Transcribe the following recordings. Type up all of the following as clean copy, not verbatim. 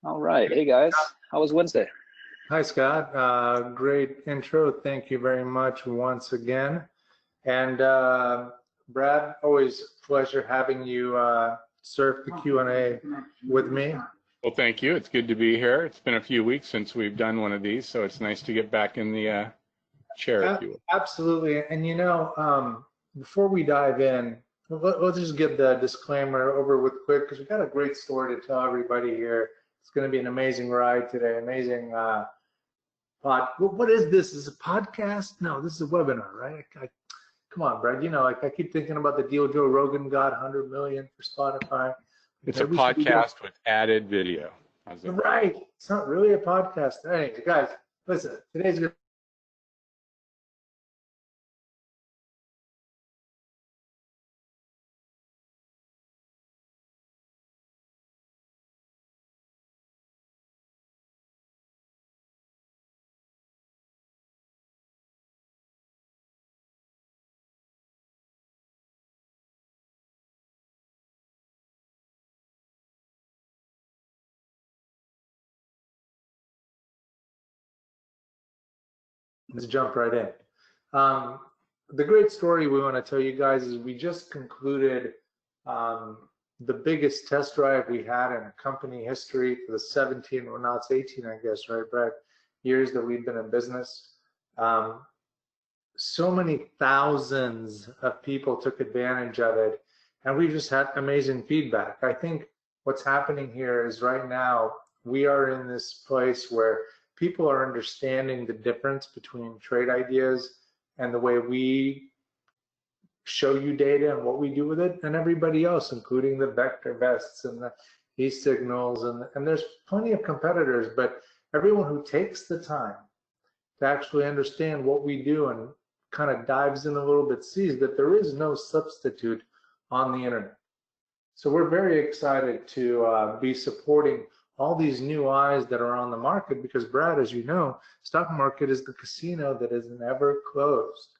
All right. Hey guys, how was Wednesday? Hi, Scott. Great intro. Thank you very much once again. And Brad, always pleasure having you surf the Q&A with me. Well, thank you. It's good to be here. It's been a few weeks since we've done one of these, so it's nice to get back in the chair, if you will. Absolutely. And before we dive in, let's just get the disclaimer over with quick because we've got a great story to tell everybody here. It's going to be an amazing ride today, amazing what is this? Is it a podcast? No, this is a webinar, right? Come on, Brad. I keep thinking about the deal Joe Rogan got, 100 million for Spotify. It's a podcast with added video. Right. It's not really a podcast. Anyway, guys, listen. Today's good. Let's jump right in. The great story we want to tell you guys is we just concluded the biggest test drive we had in company history for the 17, well, now it's 18, I guess, right, Brad? Years that we've been in business. So many thousands of people took advantage of it, and we just had amazing feedback. I think what's happening here is right now we are in this place where people are understanding the difference between trade ideas and the way we show you data and what we do with it, and everybody else, including the vector vests and the e-signals, and there's plenty of competitors, but everyone who takes the time to actually understand what we do and kind of dives in a little bit sees that there is no substitute on the internet. So we're very excited to be supporting all these new eyes that are on the market because, Brad, as you know, stock market is the casino that is never closed.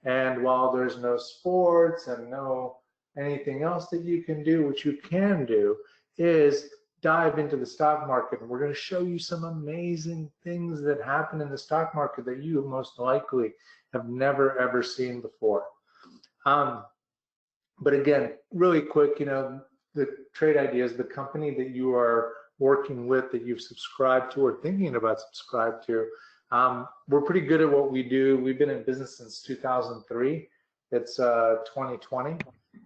And while there's no sports and no anything else that you can do, what you can do is dive into the stock market. And we're going to show you some amazing things that happen in the stock market that you most likely have never, ever seen before. But again, really quick, the Trade Ideas, the company that you are working with, that you've subscribed to or thinking about subscribe to, we're pretty good at what we do. We've been in business since 2003. It's 2020.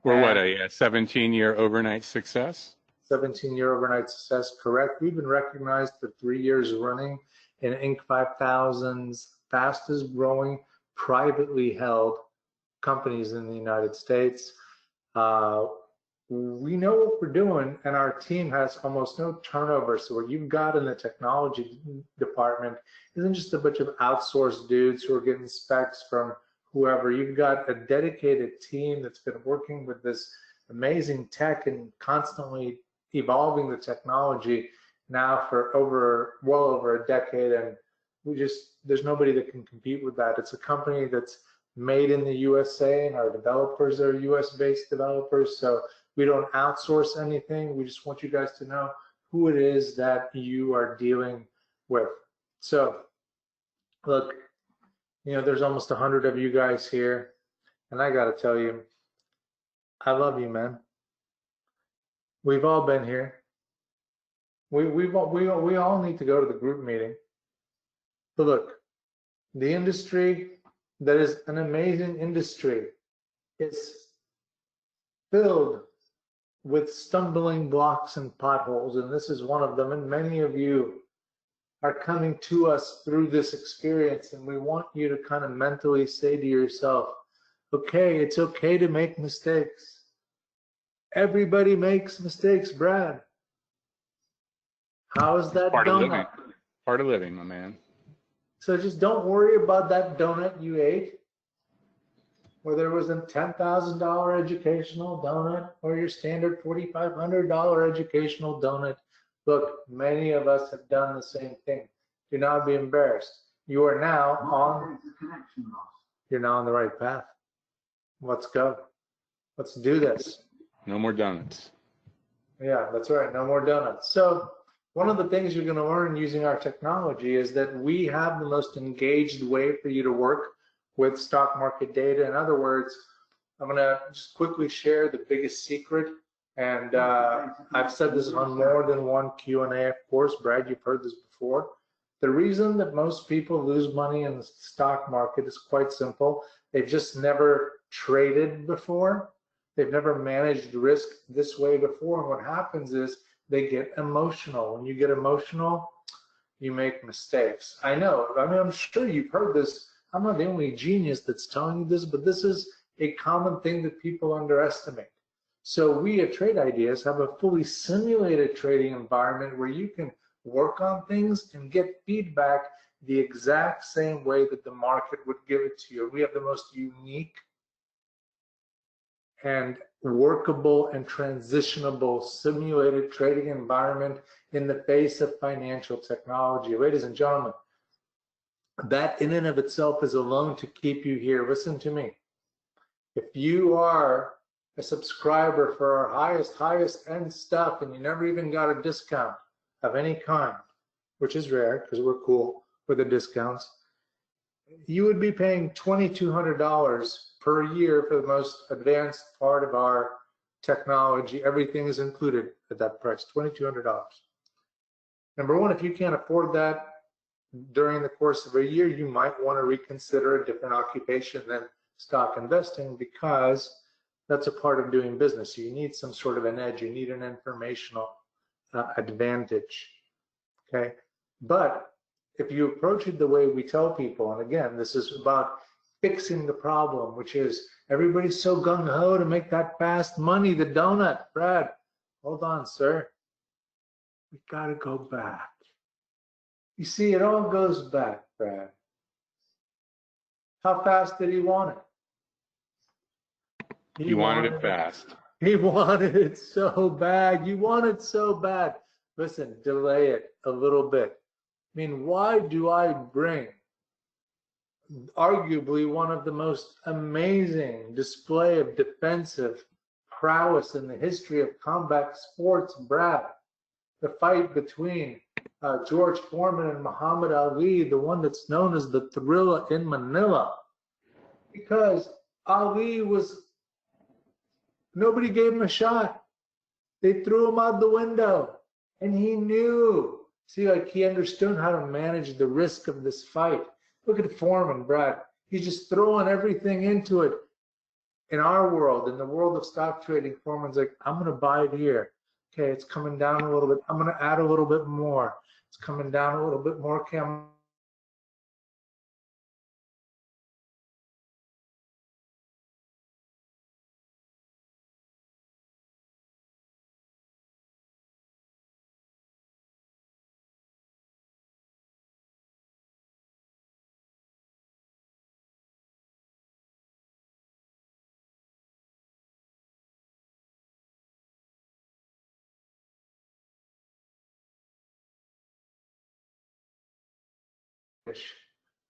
We're what, a 17-year overnight success? 17-year overnight success, correct. We've been recognized for 3 years running in Inc. 5000's fastest growing privately held companies in the United States. We know what we're doing, and our team has almost no turnover. So what you've got in the technology department isn't just a bunch of outsourced dudes who are getting specs from whoever. You've got a dedicated team that's been working with this amazing tech and constantly evolving the technology now for well over a decade, and there's nobody that can compete with that. It's a company that's made in the USA, and our developers are US-based developers, so we don't outsource anything. We just want you guys to know who it is that you are dealing with. So look, there's almost 100 of you guys here, and I got to tell you, I love you, man. We've all been here. We all need to go to the group meeting. But look, the industry that is an amazing industry is filled with stumbling blocks and potholes, and this is one of them. And many of you are coming to us through this experience, and we want you to kind of mentally say to yourself, okay, it's okay to make mistakes. Everybody makes mistakes, Brad. How is that donut? Part of living, my man. So just don't worry about that donut you ate, whether it was a $10,000 educational donut or your standard $4,500 educational donut. Look, many of us have done the same thing. Do not be embarrassed. You are now you're now on the right path. Let's go. Let's do this. No more donuts. Yeah, that's right. No more donuts. So One of the things you're going to learn using our technology is that we have the most engaged way for you to work with stock market data. In other words, I'm going to just quickly share the biggest secret. And I've said this on more than one Q&A, of course. Brad, you've heard this before. The reason that most people lose money in the stock market is quite simple. They've just never traded before. They've never managed risk this way before. And what happens is they get emotional. When you get emotional, you make mistakes. I know. I mean, I'm sure you've heard this. I'm not the only genius that's telling you this, but this is a common thing that people underestimate. So we at Trade Ideas have a fully simulated trading environment where you can work on things and get feedback the exact same way that the market would give it to you. We have the most unique and workable and transitionable simulated trading environment in the face of financial technology. Ladies and gentlemen, that in and of itself is alone to keep you here. Listen to me. If you are a subscriber for our highest end stuff and you never even got a discount of any kind, which is rare because we're cool with the discounts, you would be paying $2,200 per year for the most advanced part of our technology. Everything is included at that price, $2,200. Number one, if you can't afford that during the course of a year, you might want to reconsider a different occupation than stock investing, because that's a part of doing business. You need some sort of an edge. You need an informational advantage, okay? But if you approach it the way we tell people, and again, this is about fixing the problem, which is everybody's so gung-ho to make that fast money, the donut. Brad, hold on, sir. We gotta go back. You see, it all goes back, Brad. How fast did he want it? He wanted it fast. He wanted it so bad. You want it so bad. Listen, delay it a little bit. I mean, why do I bring arguably one of the most amazing display of defensive prowess in the history of combat sports, Brad? The fight between George Foreman and Muhammad Ali, the one that's known as the Thrilla in Manila. Because Ali was, nobody gave him a shot. They threw him out the window. And he knew. See, like he understood how to manage the risk of this fight. Look at Foreman, Brad. He's just throwing everything into it. In our world, in the world of stock trading, Foreman's like, I'm going to buy it here. Okay, it's coming down a little bit. I'm going to add a little bit more. It's coming down a little bit more. Okay,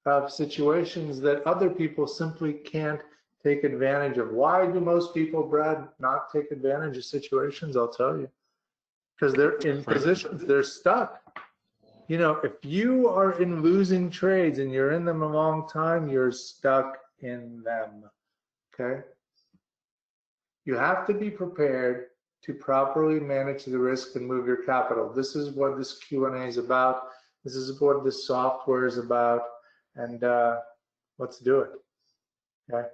of situations that other people simply can't take advantage of. Why do most people, Brad, not take advantage of situations? I'll tell you. Because they're in positions, they're stuck. You know, if you are in losing trades and you're in them a long time, you're stuck in them, okay? You have to be prepared to properly manage the risk and move your capital. This is what this Q&A is about. This is what this software is about. And let's do it, okay?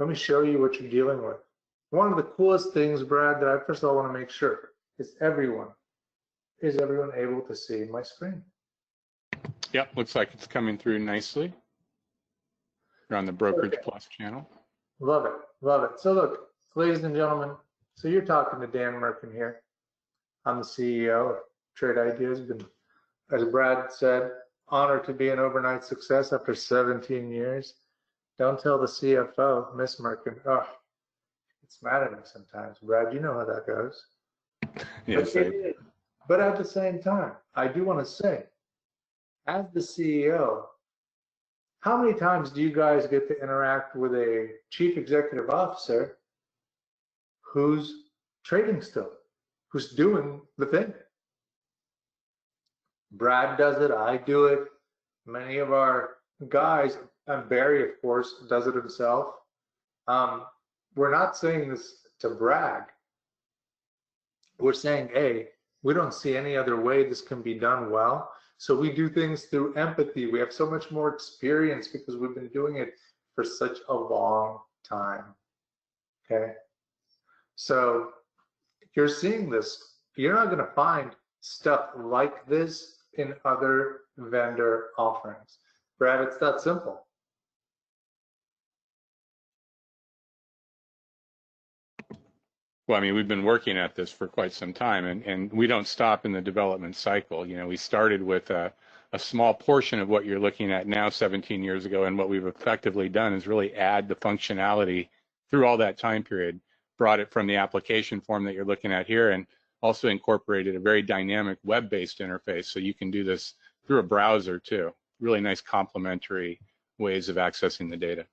Let me show you what you're dealing with. One of the coolest things, Brad, that I first of all want to make sure is everyone able to see my screen? Yep, looks like it's coming through nicely. You're on the Brokerage Plus channel. Love it, love it. So look, ladies and gentlemen, so you're talking to Dan Merkin here. I'm the CEO of Trade Ideas. Been, as Brad said, honored to be an overnight success after 17 years. Don't tell the CFO, Miss Merkin. Oh, it's mad at me sometimes. Brad, you know how that goes. Yes, but at the same time, I do want to say, as the CEO, how many times do you guys get to interact with a chief executive officer who's trading still, who's doing the thing? Brad does it, I do it, many of our guys, and Barry, of course, does it himself. We're not saying this to brag. We're saying, hey, we don't see any other way this can be done well. So we do things through empathy. We have so much more experience because we've been doing it for such a long time. Okay. So you're seeing this. You're not going to find stuff like this in other vendor offerings. Brad, it's that simple. Well, I mean, we've been working at this for quite some time, and we don't stop in the development cycle. You know, we started with a small portion of what you're looking at now 17 years ago, and what we've effectively done is really add the functionality through all that time period, brought it from the application form that you're looking at here, and also incorporated a very dynamic web-based interface, so you can do this through a browser too. Really nice complementary ways of accessing the data.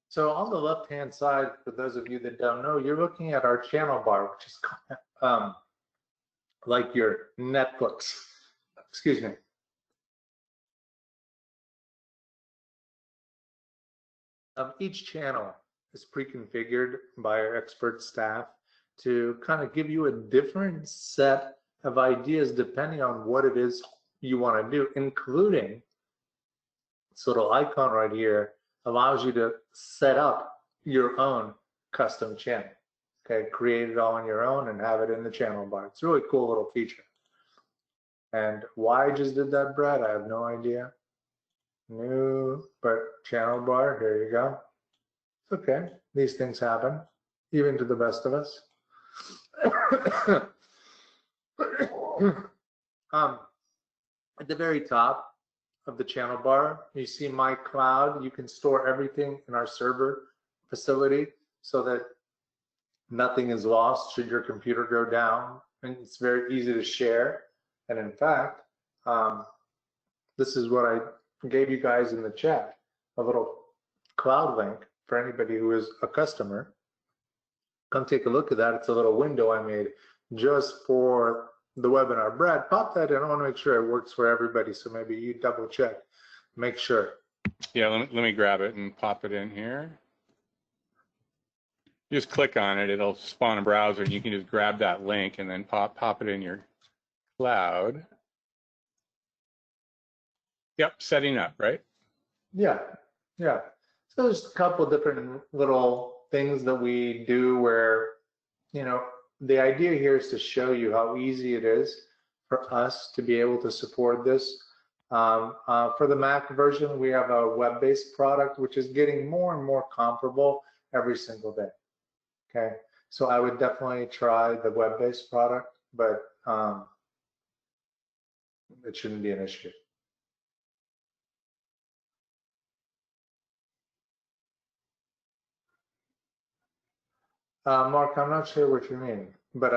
So on the left-hand side, for those of you that don't know, you're looking at our channel bar, which is like your Netflix. Excuse me. Each channel is pre-configured by our expert staff to kind of give you a different set of ideas depending on what it is you want to do, including this little icon right here allows you to set up your own custom channel. Okay, create it all on your own and have it in the channel bar. It's a really cool little feature. And why I just did that, Brad, I have no idea. New, but channel bar, here you go. It's okay, these things happen, even to the best of us. At the very top of the channel bar, you see My Cloud. You can store everything in our server facility so that nothing is lost should your computer go down, and it's very easy to share. And in fact, this is what I gave you guys in the chat, a little cloud link for anybody who is a customer. Come take a look at that. It's a little window I made just for the webinar. Brad, pop that in. I want to make sure it works for everybody, so maybe you double check, make sure. Yeah, let me grab it and pop it in here. Just click on it, it'll spawn a browser, and you can just grab that link and then pop it in your cloud. Yep, setting up, right? Yeah, yeah. So there's a couple different little things that we do where, you know, the idea here is to show you how easy it is for us to be able to support this. For the Mac version, we have a web-based product, which is getting more and more comparable every single day. Okay, so I would definitely try the web-based product, but it shouldn't be an issue. Mark, I'm not sure what you mean, but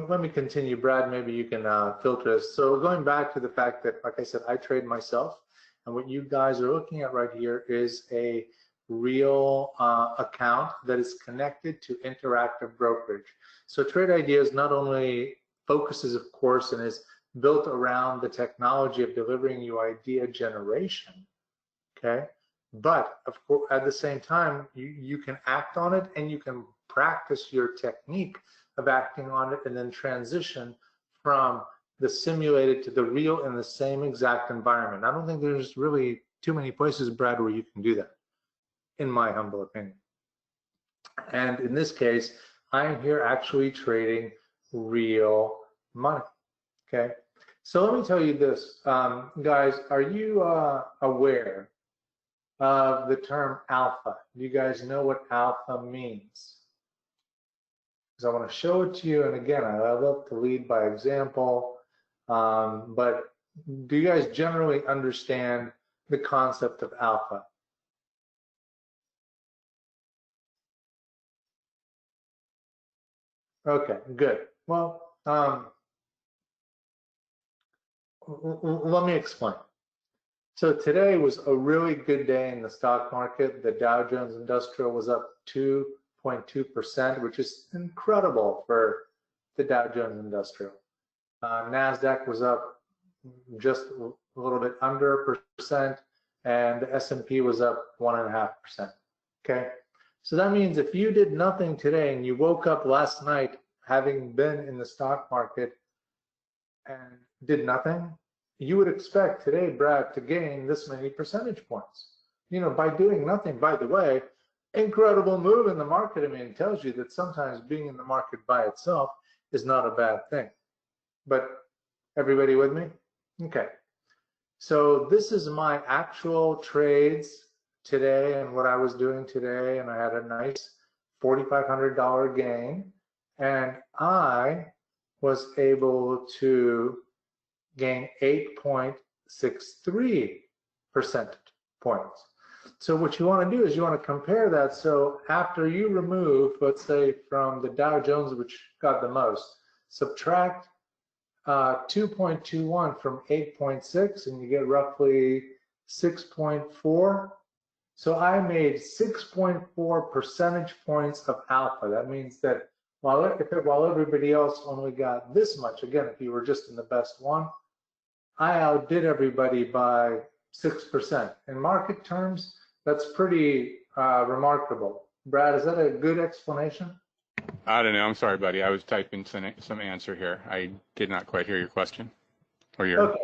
let me continue. Brad, maybe you can filter this. So going back to the fact that, like I said, I trade myself, and what you guys are looking at right here is a real account that is connected to interactive brokerage. So Trade Ideas not only focuses, of course, and is built around the technology of delivering you idea generation, okay? But of course, at the same time, you can act on it, and you can practice your technique of acting on it, and then transition from the simulated to the real in the same exact environment. I don't think there's really too many places, Brad, where you can do that, in my humble opinion. And in this case, I'm here actually trading real money, okay? So let me tell you this, guys, are you aware of the term alpha? Do you guys know what alpha means? Because I want to show it to you, and again, I love to lead by example, but do you guys generally understand the concept of alpha? Okay, good. Well, let me explain. So today was a really good day in the stock market. The Dow Jones Industrial was up 2.2%, which is incredible for the Dow Jones Industrial. NASDAQ was up just a little bit under 1%, and the S&P was up 1.5%. Okay, so that means if you did nothing today and you woke up last night having been in the stock market and did nothing, you would expect today, Brad, to gain this many percentage points. You know, by doing nothing. By the way, incredible move in the market. I mean, it tells you that sometimes being in the market by itself is not a bad thing. But everybody with me? Okay. So this is my actual trades today and what I was doing today, and I had a nice $4,500 gain, and I was able to gain 8.63 percentage points. So what you want to do is you want to compare that. So after you remove, let's say from the Dow Jones, which got the most, subtract 2.21 from 8.6, and you get roughly 6.4. So I made 6.4 percentage points of alpha. That means that while everybody else only got this much, again, if you were just in the best one, I outdid everybody by 6%. In market terms, that's pretty remarkable. Brad, is that a good explanation? I don't know. I'm sorry, buddy. I was typing some answer here. I did not quite hear your question. Or your. Okay.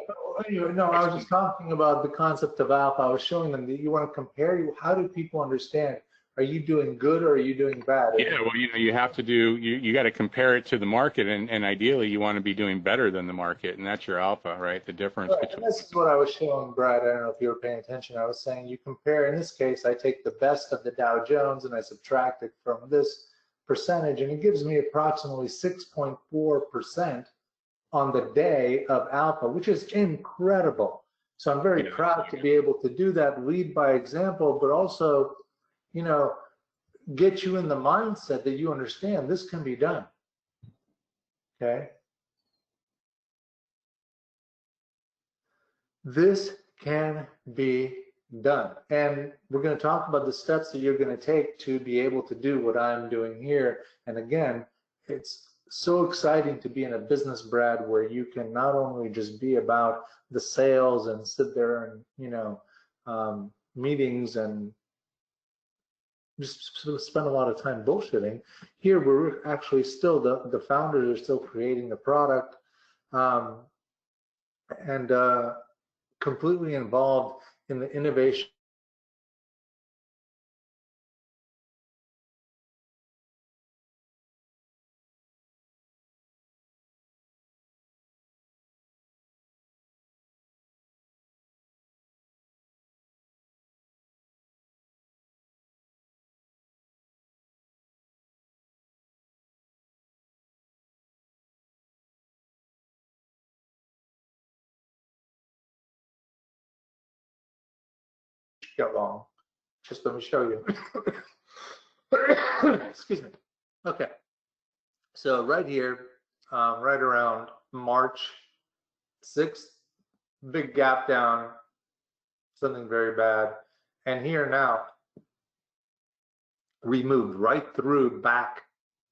No, I was just talking about the concept of alpha. I was showing them that you want to compare. How do people understand? Are you doing good or are you doing bad? Yeah, well, you know, you have to do. You got to compare it to the market, and ideally, you want to be doing better than the market, and that's your alpha, right? The difference Right, between. and this is what I was showing, Brad. I don't know if you were paying attention. I was saying you compare. In this case, I take the best of the Dow Jones and I subtract it from this percentage, and it gives me approximately 6.4% on the day of alpha, which is incredible. So I'm very proud to be able to do that, lead by example, but also, you know, get you in the mindset that you understand this can be done. Okay. This can be done. And we're going to talk about the steps that you're going to take to be able to do what I'm doing here. And again, it's so exciting to be in a business, Brad, where you can not only just be about the sales and sit there and, you know, meetings and just spend a lot of time bullshitting. Here, we're actually still, the founders are still creating the product and completely involved in the innovation. Got long. Just let me show you. Excuse me. Okay. So right here, right around March 6th, big gap down, something very bad. And here now, we moved right through back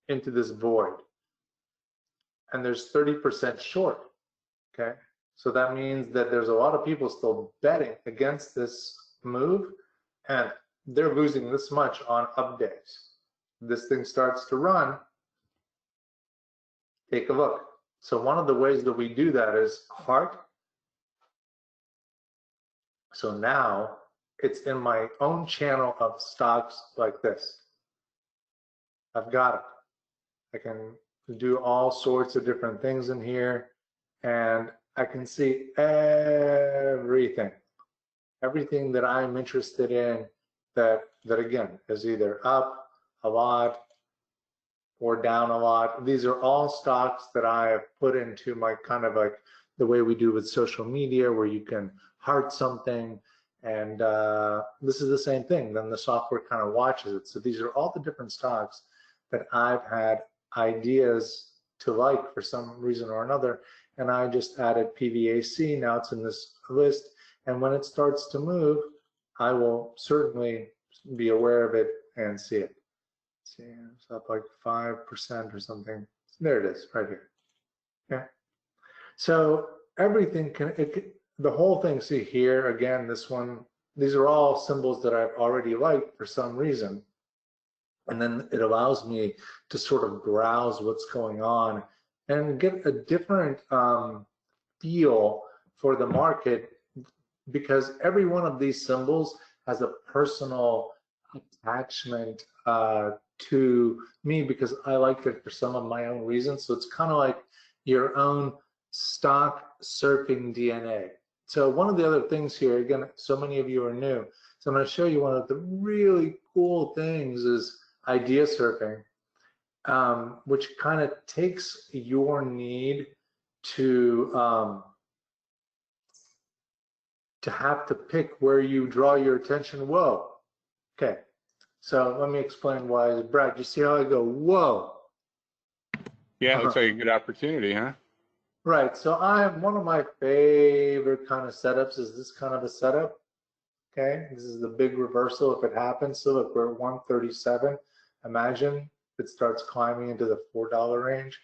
into this void. And there's 30% short. Okay. So that means that there's a lot of people still betting against this move, and they're losing this much on up days. This thing starts to run, take a look. So one of the ways that we do that is heart. So now it's in my own channel of stocks like this. I've got it. I can do all sorts of different things in here, and I can see everything that I'm interested in that again is either up a lot or down a lot. These are all stocks that I have put into my kind of like the way we do with social media, where you can heart something, and this is the same thing. Then the software kind of watches it. So these are all the different stocks that I've had ideas to like for some reason or another, and I just added PVAC. Now it's in this list, and when it starts to move, I will certainly be aware of it and see it. See, it's up like 5% or something. There it is, right here. Okay. So everything the whole thing, see here, again, this one, these are all symbols that I've already liked for some reason. And then it allows me to sort of browse what's going on and get a different feel for the market, because every one of these symbols has a personal attachment to me, because I liked it for some of my own reasons. So it's kind of like your own stock surfing DNA. So one of the other things here, again, so many of you are new, so I'm going to show you one of the really cool things is idea surfing, which kind of takes your need to have to pick where you draw your attention. Whoa. Okay. So let me explain why. Brad, you see how I go, whoa? Yeah, it looks like a good opportunity, huh? Right. So one of my favorite kind of setups is this kind of a setup. Okay. This is the big reversal if it happens. So look, we're at 137. Imagine it starts climbing into the $4 range.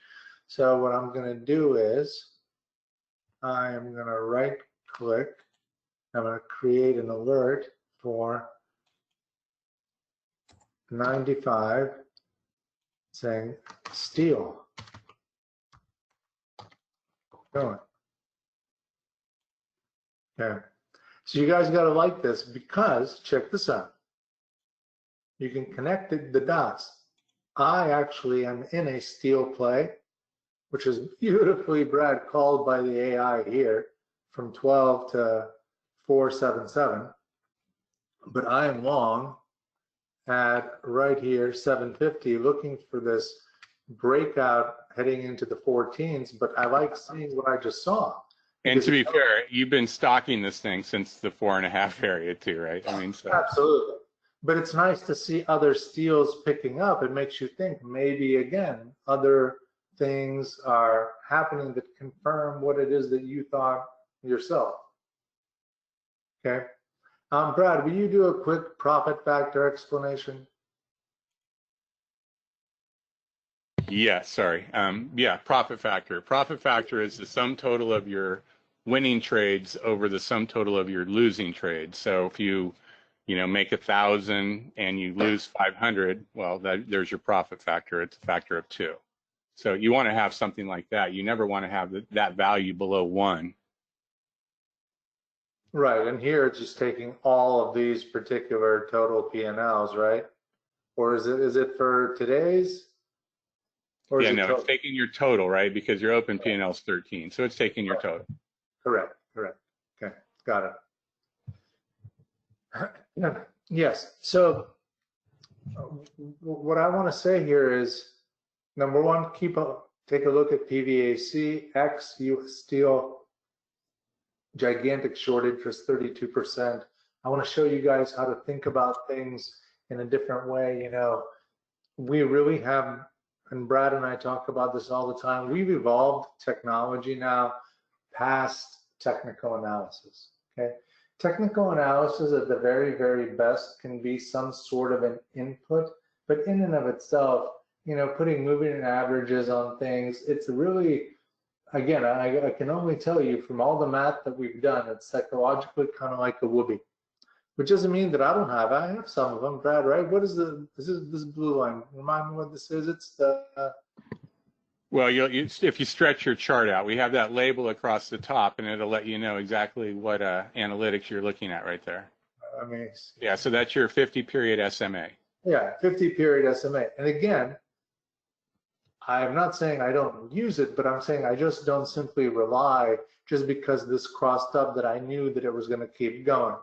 So what I'm going to do is I am going to right click. I'm going to create an alert for 95 saying steal. Going. Okay. So you guys got to like this, because check this out. You can connect the dots. I actually am in a steal play, which is beautifully, Brad, called by the AI here from 12 to 477. But I am long at right here 750, looking for this breakout heading into the 14s. But I like seeing what I just saw. And to be fair, you've been stocking this thing since the 4.5 area too, right? I mean, so. Absolutely. But it's nice to see other steals picking up. It makes you think maybe, again, other things are happening that confirm what it is that you thought yourself. Okay. Brad, will you do a quick profit factor explanation? Yeah, sorry. Yeah, profit factor. Profit factor is the sum total of your winning trades over the sum total of your losing trades. So if you make 1,000 and you lose 500, well, there's your profit factor. It's a factor of 2. So you want to have something like that. You never want to have that value below 1. Right, and here it's just taking all of these particular total P&Ls, right? Or is it for today's? Or Yeah, is no, it's taking your total, right? Because your open P&L is 13, so it's taking your total. Correct, correct. Okay, got it. Yes, so what I want to say here is, number one, take a look at PVAC, X, US Steel, gigantic short interest, 32%. I want to show you guys how to think about things in a different way. We really have, and Brad and I talk about this all the time, we've evolved technology now past technical analysis, okay? Technical analysis at the very, very best can be some sort of an input, but in and of itself, putting moving averages on things, it's really, again, I can only tell you from all the math that we've done, it's psychologically kind of like a whoopee, which doesn't mean that I have some of them, Brad, right? What is this blue line? Remind me what this is. It's the well, if you stretch your chart out, we have that label across the top, and it'll let you know exactly what analytics you're looking at right there. Yeah, so that's your 50-period SMA. Yeah, 50-period SMA. And again, I'm not saying I don't use it, but I'm saying I just don't simply rely just because this crossed up that I knew that it was going to keep going.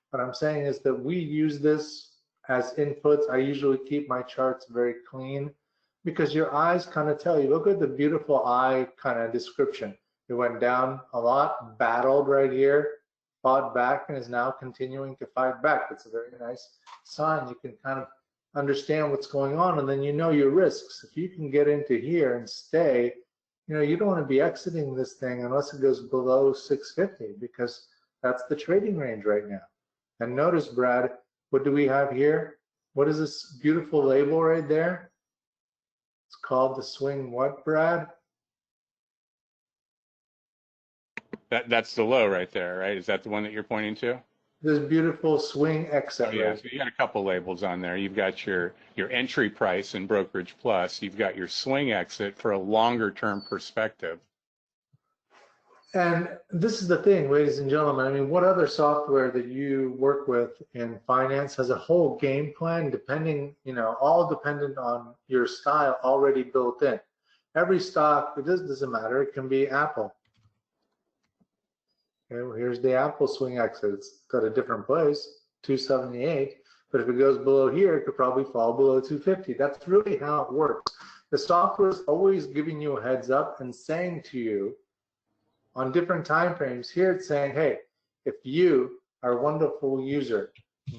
What I'm saying is that we use this as inputs. I usually keep my charts very clean, because your eyes kind of tell you. Look at the beautiful eye kind of description. It went down a lot, battled right here, fought back, and is now continuing to fight back. It's a very nice sign. You can kind of understand what's going on, and then you know your risks. If you can get into here and stay, you don't want to be exiting this thing unless it goes below 650, because that's the trading range right now. And notice, Brad, what do we have here? What is this beautiful label right there? It's called the swing what, Brad? That's the low right there, right? Is that the one that you're pointing to? This beautiful swing exit. Oh, yeah. Right? So you got a couple labels on there. You've got your entry price in Brokerage Plus. You've got your swing exit for a longer term perspective. And this is the thing, ladies and gentlemen. I mean, what other software that you work with in finance has a whole game plan, depending, all dependent on your style already built in? Every stock, it doesn't matter. It can be Apple. Okay, well, here's the Apple swing exit. It's got a different place, 278. But if it goes below here, it could probably fall below 250. That's really how it works. The software is always giving you a heads up and saying to you, on different time frames, here it's saying, hey, if you, our wonderful user,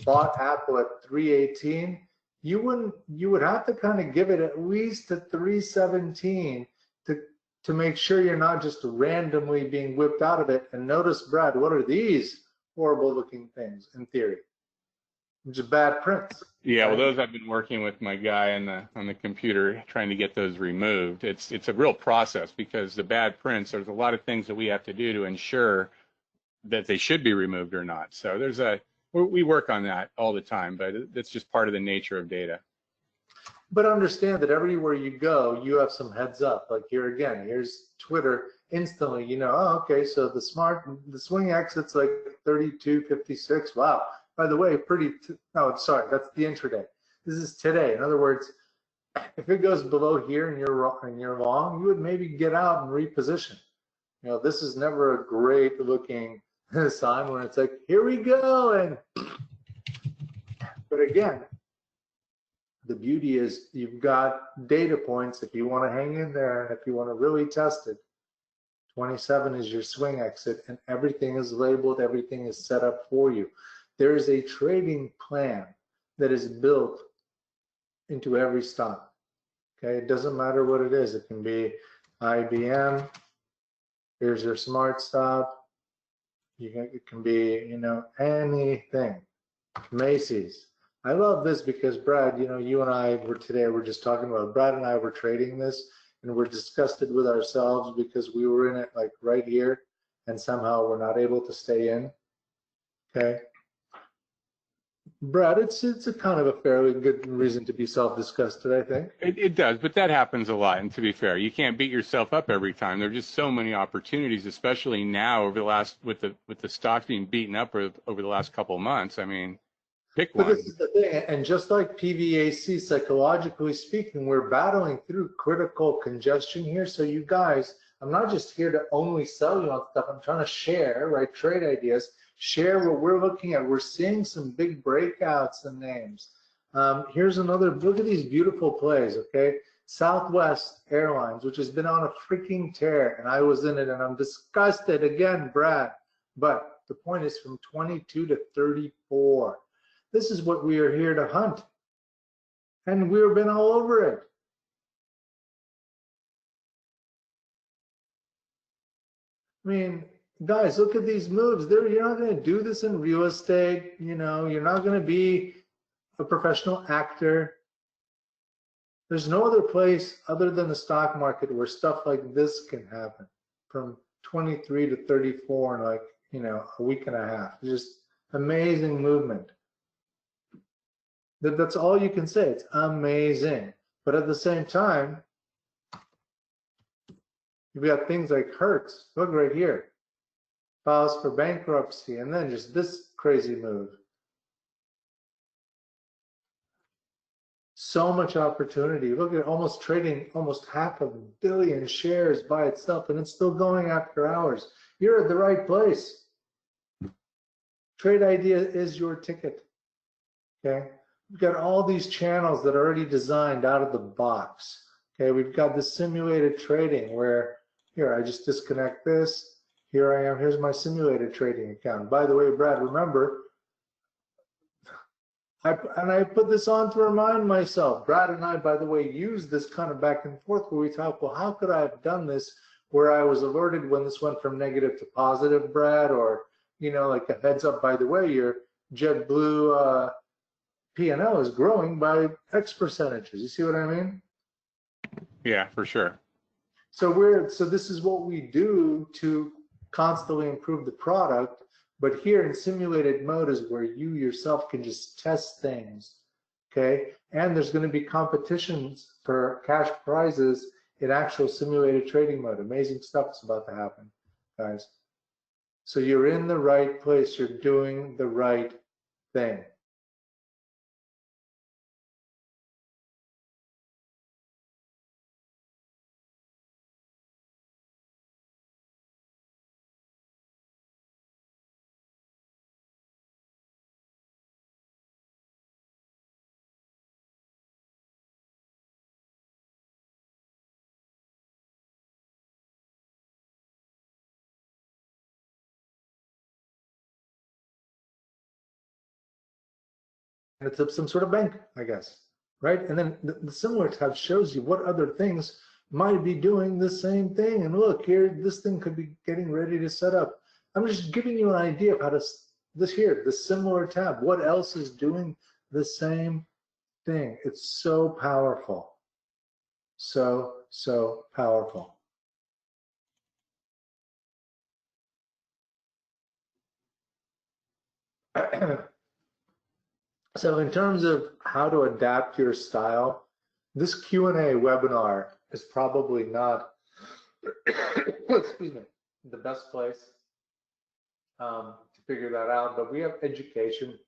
bought Apple at 318, you would have to kind of give it at least to 317 to make sure you're not just randomly being whipped out of it. And notice, Brad, what are these horrible looking things in theory? Just bad prints. Yeah, well, those I've been working with my guy on the computer trying to get those removed. It's a real process because the bad prints, there's a lot of things that we have to do to ensure that they should be removed or not. So we work on that all the time, but it's just part of the nature of data. But understand that everywhere you go, you have some heads up. Like here again, here's Twitter. Instantly, oh, okay, so the swing exit's like 32.56. Wow. By the way, no, sorry, that's the intraday. This is today. In other words, if it goes below here and you're long, you would maybe get out and reposition. This is never a great looking sign when it's like, here we go. But again, the beauty is you've got data points if you want to hang in there and if you want to really test it. 27 is your swing exit and everything is labeled, everything is set up for you. There is a trading plan that is built into every stock. Okay, it doesn't matter what it is. It can be IBM. Here's your smart stop. It can be, anything. Macy's. I love this because Brad, you and I were just talking about. Brad and I were trading this, and we're disgusted with ourselves because we were in it like right here, and somehow we're not able to stay in. Okay. Brad, it's a kind of a fairly good reason to be self-disgusted, I think. It does, but that happens a lot. And to be fair, you can't beat yourself up every time. There are just so many opportunities, especially now over the last with the stocks being beaten up over the last couple of months. I mean, pick one. But this is the thing, and just like PVAC, psychologically speaking, we're battling through critical congestion here. So you guys, I'm not just here to only sell you on stuff. I'm trying to share, right? Trade ideas. Share what we're looking at. We're seeing some big breakouts in names. Here's another, look at these beautiful plays, okay? Southwest Airlines, which has been on a freaking tear, and I was in it, and I'm disgusted again, Brad. But the point is from 22 to 34. This is what we are here to hunt. And we've been all over it. I mean, guys, look at these moves. You're not going to do this in real estate. You're not going to be a professional actor. There's no other place other than the stock market where stuff like this can happen from 23 to 34 in like, a week and a half. Just amazing movement. That's all you can say. It's amazing. But at the same time, you've got things like Hertz. Look right here. Files for bankruptcy, and then just this crazy move. So much opportunity. Look at almost trading almost 500 million shares by itself, and it's still going after hours. You're at the right place. Trade Idea is your ticket. Okay, we've got all these channels that are already designed out of the box. Okay, we've got this simulated trading where here I just disconnect this. Here I am, here's my simulated trading account. By the way, Brad, remember, I put this on to remind myself. Brad and I, by the way, use this kind of back and forth where we talk, well, how could I have done this where I was alerted when this went from negative to positive, Brad, or, like a heads up, by the way, your JetBlue P&L is growing by X percentages. You see what I mean? Yeah, for sure. So this is what we do to constantly improve the product. But here in simulated mode is where you yourself can just test things, okay? And there's going to be competitions for cash prizes in actual simulated trading mode. Amazing stuff is about to happen, guys. So you're in the right place. You're doing the right thing. And it's some sort of bank, I guess, right? And then the similar tab shows you what other things might be doing the same thing. And look here, this thing could be getting ready to set up. I'm just giving you an idea of how to, the similar tab, what else is doing the same thing. It's so powerful. So, so powerful. So in terms of how to adapt your style, this Q&A webinar is probably not excuse me, the best place to figure that out, but we have education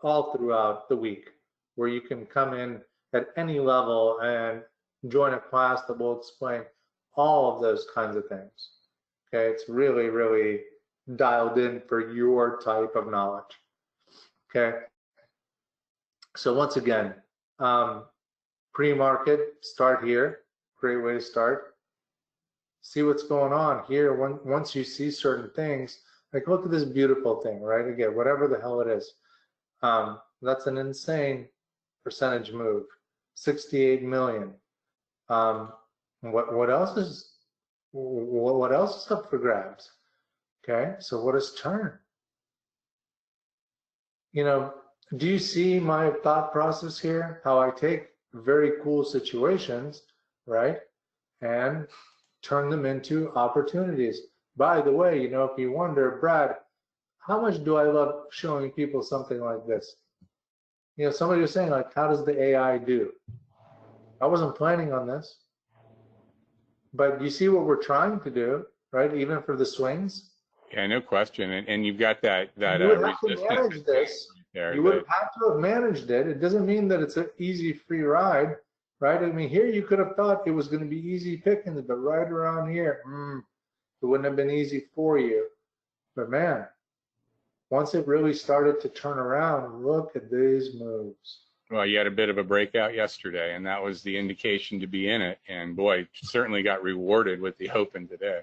all throughout the week where you can come in at any level and join a class that will explain all of those kinds of things. Okay, it's really, really dialed in for your type of knowledge. Okay, so once again, pre-market, start here. Great way to start. See what's going on here. Once you see certain things, like look at this beautiful thing, right? Again, whatever the hell it is. That's an insane percentage move. 68 million. What else is up for grabs? Okay, so what is turn? You know, do you see my thought process here? How I take very cool situations, right, and turn them into opportunities. By the way, you know, if you wonder, Brad, how much do I love showing people something like this? You know, somebody was saying, like, how does the AI do? I wasn't planning on this. But you see what we're trying to do, right? Even for the swings. Yeah, no question. And you've got that you would have to manage this. There, you would have to have managed it. It doesn't mean that it's an easy free ride, right? I mean, here you could have thought it was going to be easy pickings, but right around here, it wouldn't have been easy for you. But man, once it really started to turn around, look at these moves. Well, you had a bit of a breakout yesterday, and that was the indication to be in it. And boy, certainly got rewarded with the open today.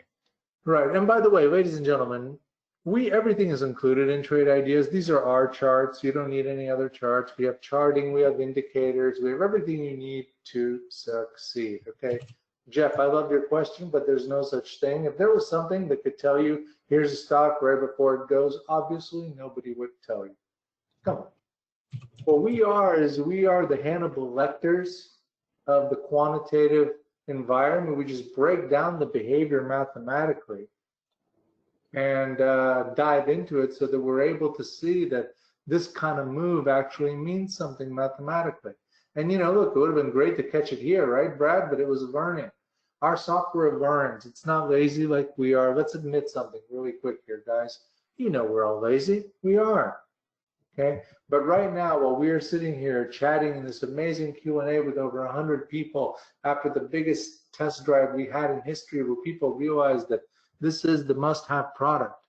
Right. And by the way, ladies and gentlemen, everything is included in Trade Ideas. These are our charts. You don't need any other charts. We have charting, we have indicators, we have everything you need to succeed. Okay. Jeff, I love your question, but there's no such thing. If there was something that could tell you, here's a stock right before it goes, obviously nobody would tell you. Come on. What we are the Hannibal Lecters of the quantitative environment. We just break down the behavior mathematically and dive into it so that we're able to see that this kind of move actually means something mathematically. And you know, look, it would have been great to catch it here, right, Brad? But it was learning. Our software learns. It's not lazy like we are. Let's admit something really quick here, guys. You know we're all lazy. We are. Okay, but right now, while we are sitting here chatting in this amazing Q&A with over 100 people after the biggest test drive we had in history, where people realized that this is the must-have product,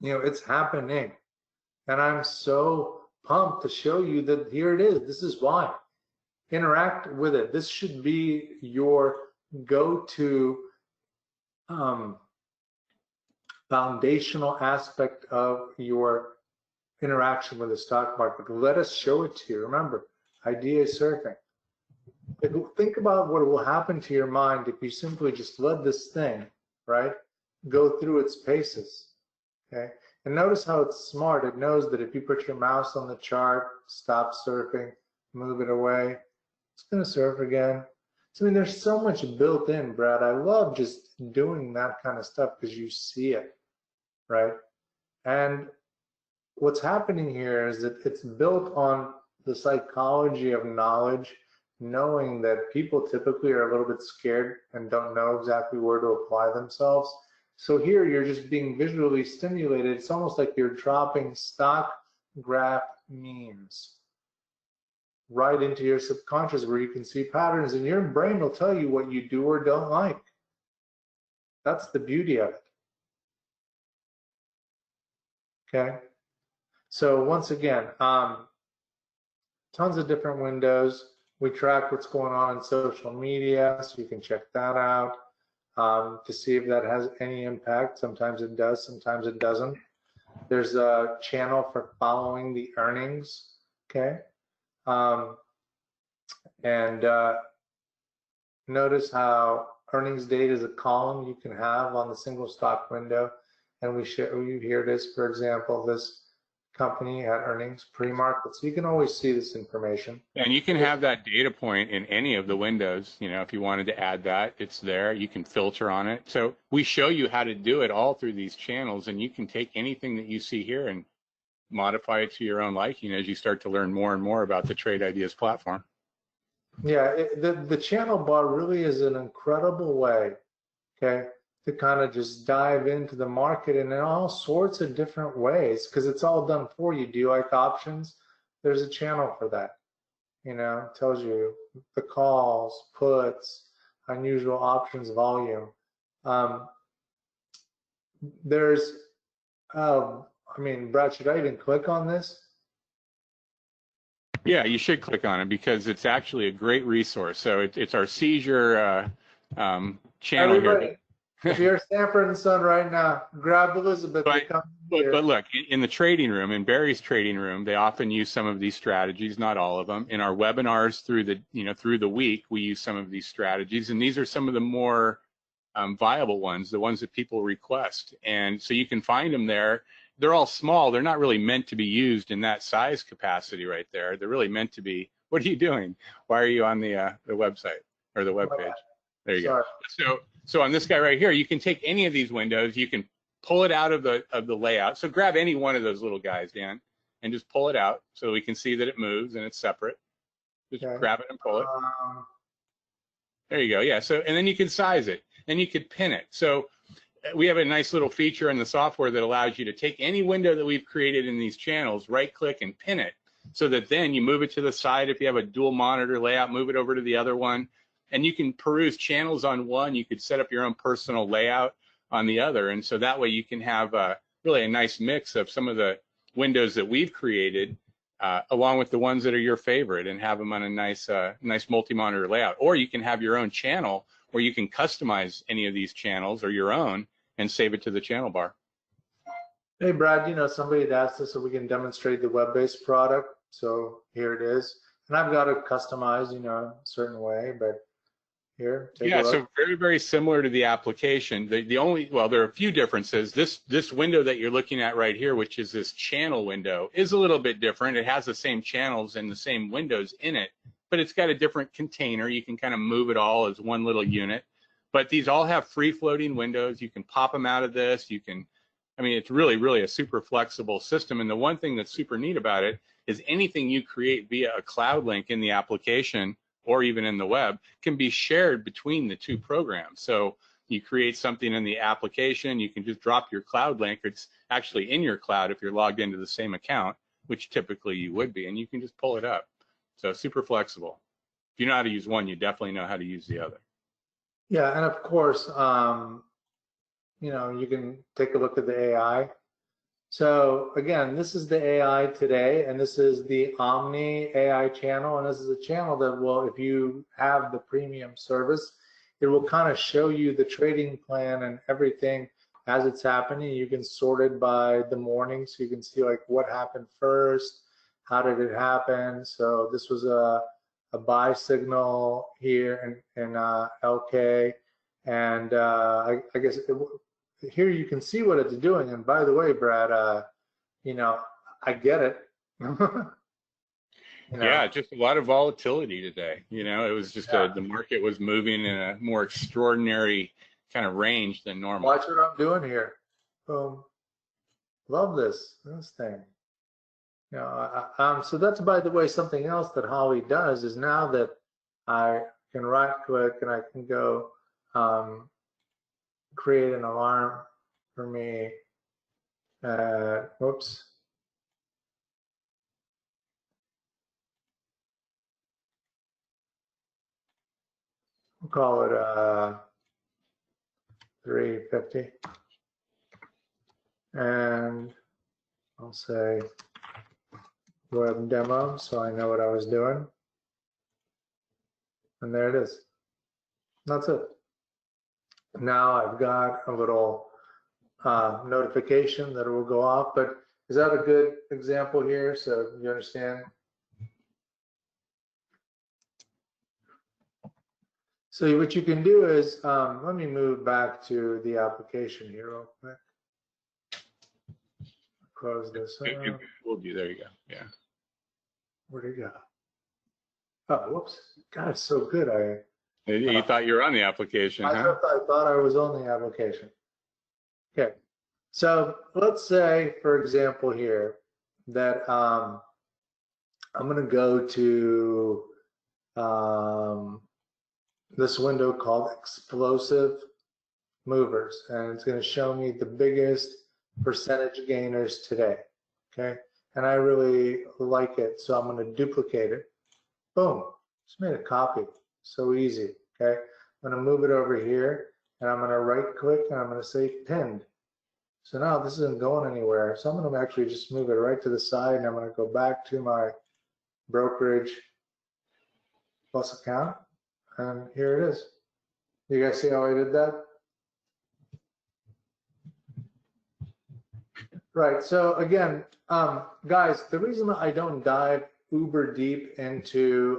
you know, it's happening. And I'm so pumped to show you that here it is. This is why. Interact with it. This should be your go-to foundational aspect of your interaction with the stock market. Let us show it to you. Remember, idea is surfing. Think about what will happen to your mind if you simply just let this thing, right, go through its paces. Okay, and notice how it's smart. It knows that if you put your mouse on the chart, stop surfing, move it away, it's going to surf again. So, I mean, there's so much built in, Brad. I love just doing that kind of stuff because you see it, right? And what's happening here is that it's built on the psychology of knowledge, knowing that people typically are a little bit scared and don't know exactly where to apply themselves. So here you're just being visually stimulated. It's almost like you're dropping stock graph memes right into your subconscious where you can see patterns, and your brain will tell you what you do or don't like. That's the beauty of it. Okay. So once again, tons of different windows. We track what's going on in social media, so you can check that out to see if that has any impact. Sometimes it does, sometimes it doesn't. There's a channel for following the earnings, okay? Notice how earnings date is a column you can have on the single stock window, and we show you, here it is, for example, this company had earnings pre-market, so you can always see this information. And you can have that data point in any of the windows. You know, if you wanted to add that, it's there. You can filter on it. So we show you how to do it all through these channels, and you can take anything that you see here and modify it to your own liking as you start to learn more and more about the Trade Ideas platform. Yeah, the channel bar really is an incredible way, okay, to kind of just dive into the market in all sorts of different ways, because it's all done for you. Do you like options? There's a channel for that. You know, it tells you the calls, puts, unusual options volume. There's, I mean, Brad, should I even click on this? Yeah, you should click on it because it's actually a great resource. So it's our seizure channel Everybody, here. if you're Sanford and Son right now, grab Elizabeth. But look, in the trading room, in Barry's trading room, they often use some of these strategies, not all of them. In our webinars through the week, we use some of these strategies, and these are some of the more viable ones, the ones that people request. And so you can find them there. They're all small. They're not really meant to be used in that size capacity right there. They're really meant to be. What are you doing? Why are you on the website or the web page? There you go. So on this guy right here, you can take any of these windows. You can pull it out of the layout. So grab any one of those little guys, Dan, and just pull it out so we can see that it moves and it's separate. Just grab it and pull it. There you go. Yeah. So, and then you can size it and you could pin it. So we have a nice little feature in the software that allows you to take any window that we've created in these channels, right click and pin it, so that then you move it to the side. If you have a dual monitor layout, move it over to the other one, and you can peruse channels on one. You could set up your own personal layout on the other, and so that way you can have really a nice mix of some of the windows that we've created along with the ones that are your favorite, and have them on a nice multi-monitor layout. Or you can have your own channel where you can customize any of these channels or your own and save it to the channel bar. Hey, Brad, you know, somebody had asked us if we can demonstrate the web-based product. So here it is. And I've got it customized, you know, a certain way, but here, take a look. So very, very similar to the application. The only, well, there are a few differences. This window that you're looking at right here, which is this channel window, is a little bit different. It has the same channels and the same windows in it, but it's got a different container. You can kind of move it all as one little unit. But these all have free floating windows. You can pop them out of this. You can, I mean, it's really, really a super flexible system. And the one thing that's super neat about it is anything you create via a cloud link in the application or even in the web can be shared between the two programs. So you create something in the application, you can just drop your cloud link. It's actually in your cloud if you're logged into the same account, which typically you would be, and you can just pull it up. So super flexible. If you know how to use one, you definitely know how to use the other. Yeah, and of course, you know, you can take a look at the AI. So again, this is the AI today, and this is the Omni AI channel, and this is a channel that will, if you have the premium service, it will kind of show you the trading plan and everything as it's happening. You can sort it by the morning, so you can see like what happened first, how did it happen. So this was a buy signal here in LK, and I guess here you can see what it's doing. And by the way, Brad, you know, I get it. You know? Yeah, just a lot of volatility today. You know, it was just Yeah. the market was moving in a more extraordinary kind of range than normal. Watch what I'm doing here. Boom. Love this thing. You know, so that's, by the way, something else that Holly does is now that I can right click and I can go create an alarm for me. Whoops. We'll call it 350. And I'll say web demo so I know what I was doing. And there it is. That's it. Now I've got a little notification that it will go off, but is that a good example here so you understand? So what you can do is, let me move back to the application here real quick. Close this up. We'll do, there you go, yeah. Where'd it go? Oh, whoops. God, it's so good. You thought you were on the application, huh? I thought I was on the application. Okay. So let's say, for example, here that I'm going to go to this window called Explosive Movers, and it's going to show me the biggest percentage gainers today. Okay. And I really like it, so I'm going to duplicate it. Boom. Just made a copy. So easy. Okay. I'm going to move it over here, and I'm going to right click, and I'm going to say pinned. So now this isn't going anywhere. So I'm going to actually just move it right to the side, and I'm going to go back to my brokerage plus account, and here it is. You guys see how I did that? Right. So again, guys, the reason I don't dive uber deep into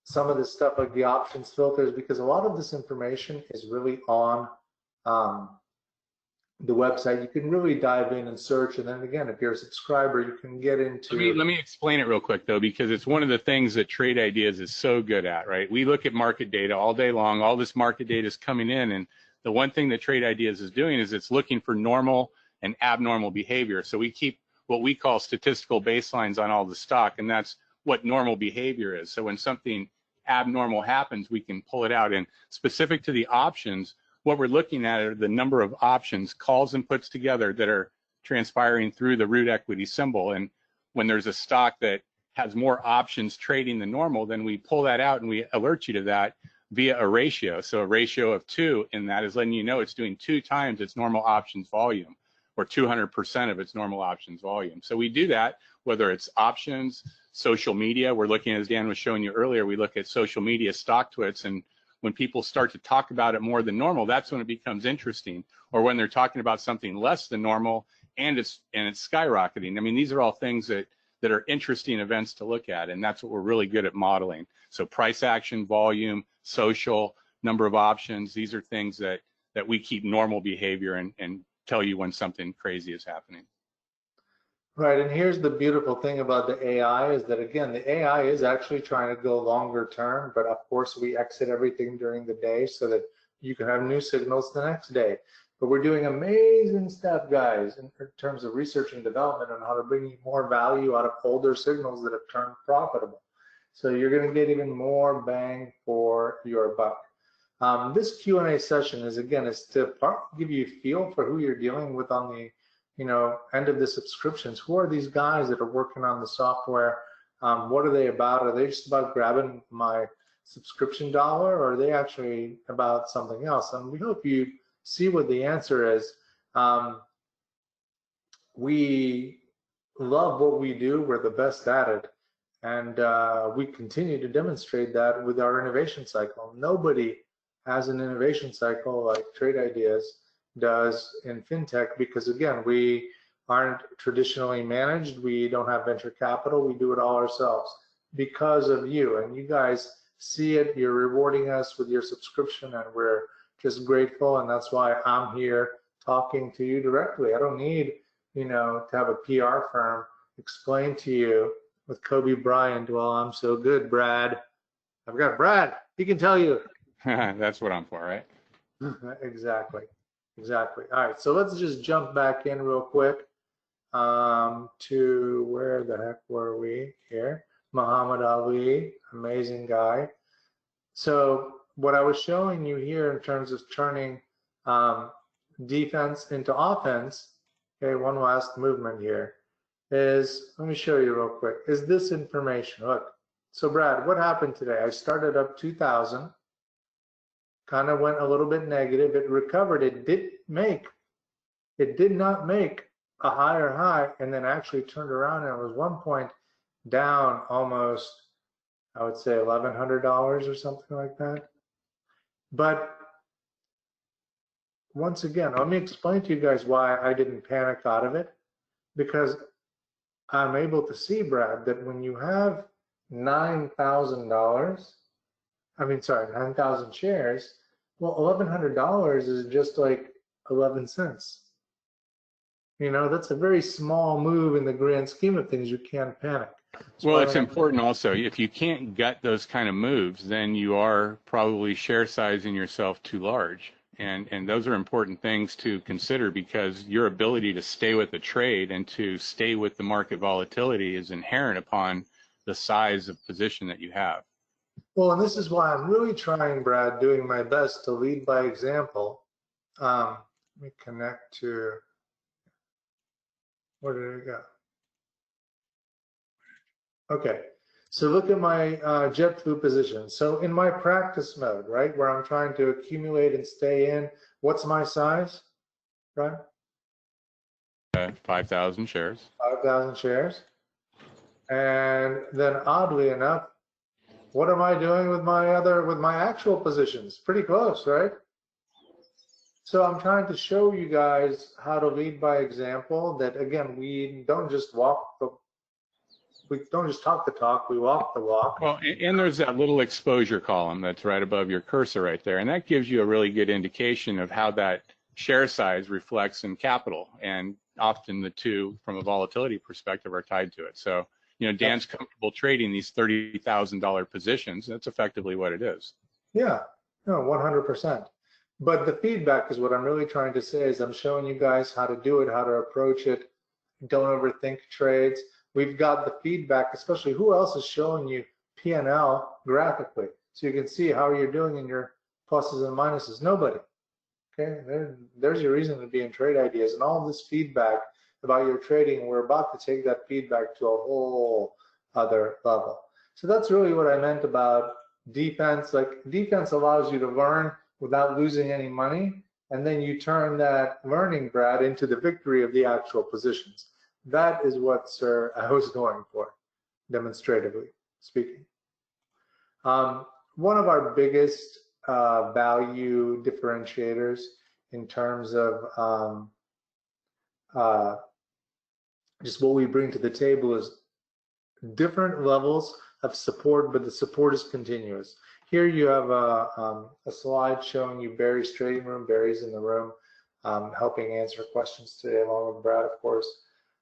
some of this stuff like the options filter is because a lot of this information is really on the website. You can really dive in and search, and then again, if you're a subscriber, you can get into. Let me explain it real quick though, because it's one of the things that Trade Ideas is so good at, right? We look at market data all day long. All this market data is coming in, and the one thing that Trade Ideas is doing is it's looking for normal and abnormal behavior. So we keep what we call statistical baselines on all the stock, and that's what normal behavior is. So when something abnormal happens, we can pull it out. And specific to the options, what we're looking at are the number of options, calls and puts together that are transpiring through the root equity symbol. And when there's a stock that has more options trading than normal, then we pull that out and we alert you to that via a ratio. So a ratio of 2 in that is letting you know it's doing 2 times its normal options volume, or 200% of its normal options volume. So we do that, whether it's options, social media. We're looking, as Dan was showing you earlier, we look at social media stock twits, and when people start to talk about it more than normal, that's when it becomes interesting. Or when they're talking about something less than normal and it's skyrocketing. I mean, these are all things that are interesting events to look at, and that's what we're really good at modeling. So price action, volume, social, number of options, these are things that we keep normal behavior and tell you when something crazy is happening. Right, and here's the beautiful thing about the AI is that, again, the AI is actually trying to go longer term, but of course we exit everything during the day so that you can have new signals the next day. But we're doing amazing stuff, guys, in terms of research and development on how to bring you more value out of older signals that have turned profitable. So you're going to get even more bang for your buck. This Q&A session is to give you a feel for who you're dealing with on the end of the subscriptions. Who are these guys that are working on the software? What are they about? Are they just about grabbing my subscription dollar, or are they actually about something else? And we hope you see what the answer is. We love what we do. We're the best at it. And we continue to demonstrate that with our innovation cycle. Nobody has an innovation cycle like Trade Ideas does in fintech, because again, we aren't traditionally managed. We don't have venture capital. We do it all ourselves because of you, and you guys see it. You're rewarding us with your subscription, and we're just grateful. And that's why I'm here talking to you directly. I don't need to have a PR firm explain to you with Kobe Bryant. Well, I'm so good, Brad. I've got Brad. He can tell you. That's what I'm for, right? Exactly. Exactly. All right. So let's just jump back in real quick to where the heck were we here? Muhammad Ali, amazing guy. So what I was showing you here in terms of turning defense into offense, okay, one last movement here, is, let me show you real quick, is this information. Look, so Brad, what happened today? I started up 2,000, kind of went a little bit negative. It recovered. It did not make a higher high, and then actually turned around, and it was one point down almost, I would say $1,100 or something like that. But once again, let me explain to you guys why I didn't panic out of it, because I'm able to see, Brad, that when you have $9,000, 9,000 shares, well, $1,100 is just like 11 cents. You know, that's a very small move in the grand scheme of things. You can't panic. Well, it's important also, if you can't gut those kind of moves, then you are probably share sizing yourself too large. And those are important things to consider, because your ability to stay with the trade and to stay with the market volatility is inherent upon the size of position that you have. Well, and this is why I'm really trying, Brad, doing my best to lead by example. Let me connect to, where did it go? Okay, so look at my JetFlu position. So in my practice mode, right, where I'm trying to accumulate and stay in, what's my size, right? 5,000 shares. 5,000 shares. And then oddly enough, what am I doing with my actual positions? Pretty close, right? So I'm trying to show you guys how to lead by example, that again, we don't just talk the talk, we walk the walk. Well, and there's that little exposure column that's right above your cursor right there, and that gives you a really good indication of how that share size reflects in capital, and often the two, from a volatility perspective, are tied to it. So, you know, Dan's comfortable trading these $30,000 positions. That's effectively what it is. Yeah, no, 100%. But the feedback is what I'm really trying to say, is I'm showing you guys how to do it, how to approach it. Don't overthink trades. We've got the feedback, especially who else is showing you P&L graphically, so you can see how you're doing in your pluses and minuses. Nobody. Okay, there's your reason to be in Trade Ideas, and all this feedback about your trading. We're about to take that feedback to a whole other level. So that's really what I meant about defense. Like, defense allows you to learn without losing any money, and then you turn that learning, Brad, into the victory of the actual positions. That is what, sir, I was going for, demonstratively speaking. One of our biggest value differentiators in terms of just what we bring to the table is different levels of support, but the support is continuous. Here you have a slide showing you Barry's trading room. Barry's in the room helping answer questions today, along with Brad, of course.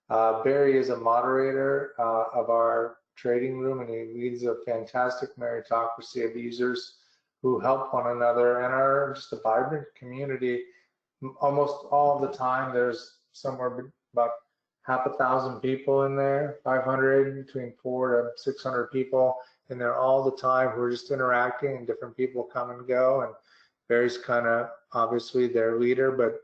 Barry is a moderator of our trading room, and he leads a fantastic meritocracy of users who help one another and are just a vibrant community. Almost all the time, there's somewhere about half a thousand people in there, 500, between 400 to 600 people in there all the time who are just interacting, and different people come and go. And Barry's kind of obviously their leader, but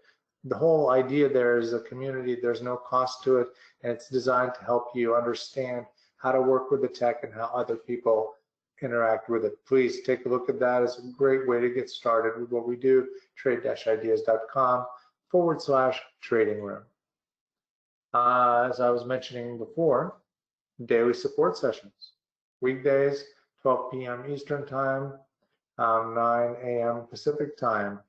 the whole idea there is a community. There's no cost to it, and it's designed to help you understand how to work with the tech and how other people interact with it. Please take a look at that. It's a great way to get started with what we do, trade-ideas.com/trading room. As I was mentioning before, daily support sessions. Weekdays, 12 p.m. Eastern Time, 9 a.m. Pacific Time.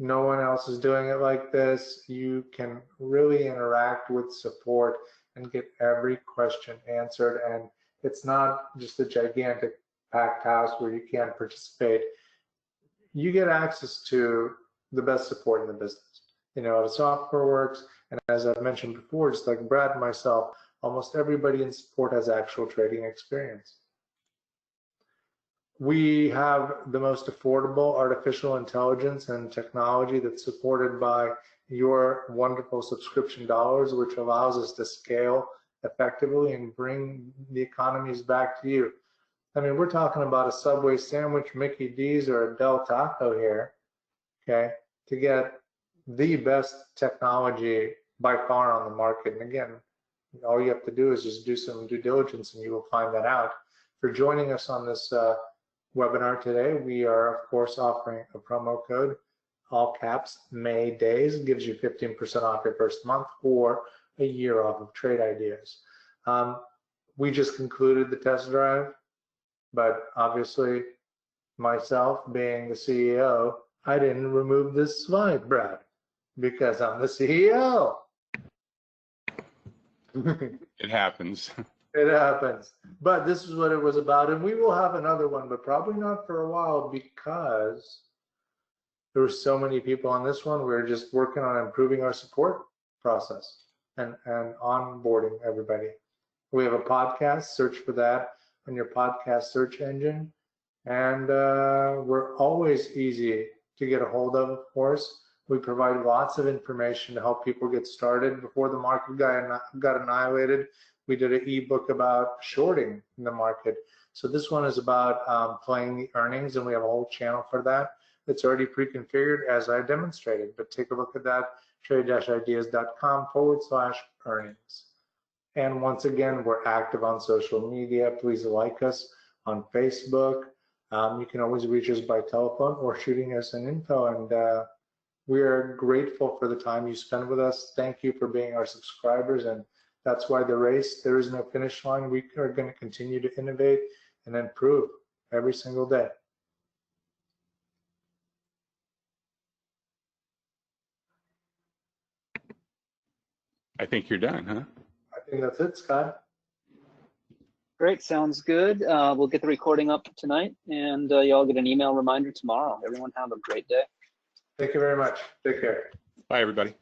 No one else is doing it like this. You can really interact with support and get every question answered. And it's not just a gigantic packed house where you can't participate. You get access to the best support in the business. You know, the software works. And as I've mentioned before, just like Brad and myself, almost everybody in support has actual trading experience. We have the most affordable artificial intelligence and technology that's supported by your wonderful subscription dollars, which allows us to scale effectively and bring the economies back to you. I mean, we're talking about a Subway sandwich, Mickey D's, or a Del Taco here, okay, to get the best technology by far on the market. And again, all you have to do is just do some due diligence and you will find that out. For joining us on this webinar today, we are of course offering a promo code, all caps, May Days, gives you 15% off your first month or a year off of trade ideas. We just concluded the test drive, but obviously myself being the CEO, I didn't remove this slide, Brad, because I'm the CEO. It happens. It happens. But this is what it was about. And we will have another one, but probably not for a while because there were so many people on this one. We're just working on improving our support process and onboarding everybody. We have a podcast, search for that on your podcast search engine. And we're always easy to get a hold of course. We provide lots of information to help people get started. Before the market got annihilated, we did an ebook about shorting in the market. So this one is about playing the earnings, and we have a whole channel for that. It's already pre-configured as I demonstrated, but take a look at that, trade-ideas.com/earnings. And once again, we're active on social media. Please like us on Facebook. You can always reach us by telephone or shooting us an info, and we are grateful for the time you spend with us. Thank you for being our subscribers, and that's why the race, there is no finish line. We are going to continue to innovate and improve every single day. I think you're done, huh? I think that's it, Scott. Great, sounds good. We'll get the recording up tonight, and y'all get an email reminder tomorrow. Everyone have a great day. Thank you very much. Take care. Bye, everybody.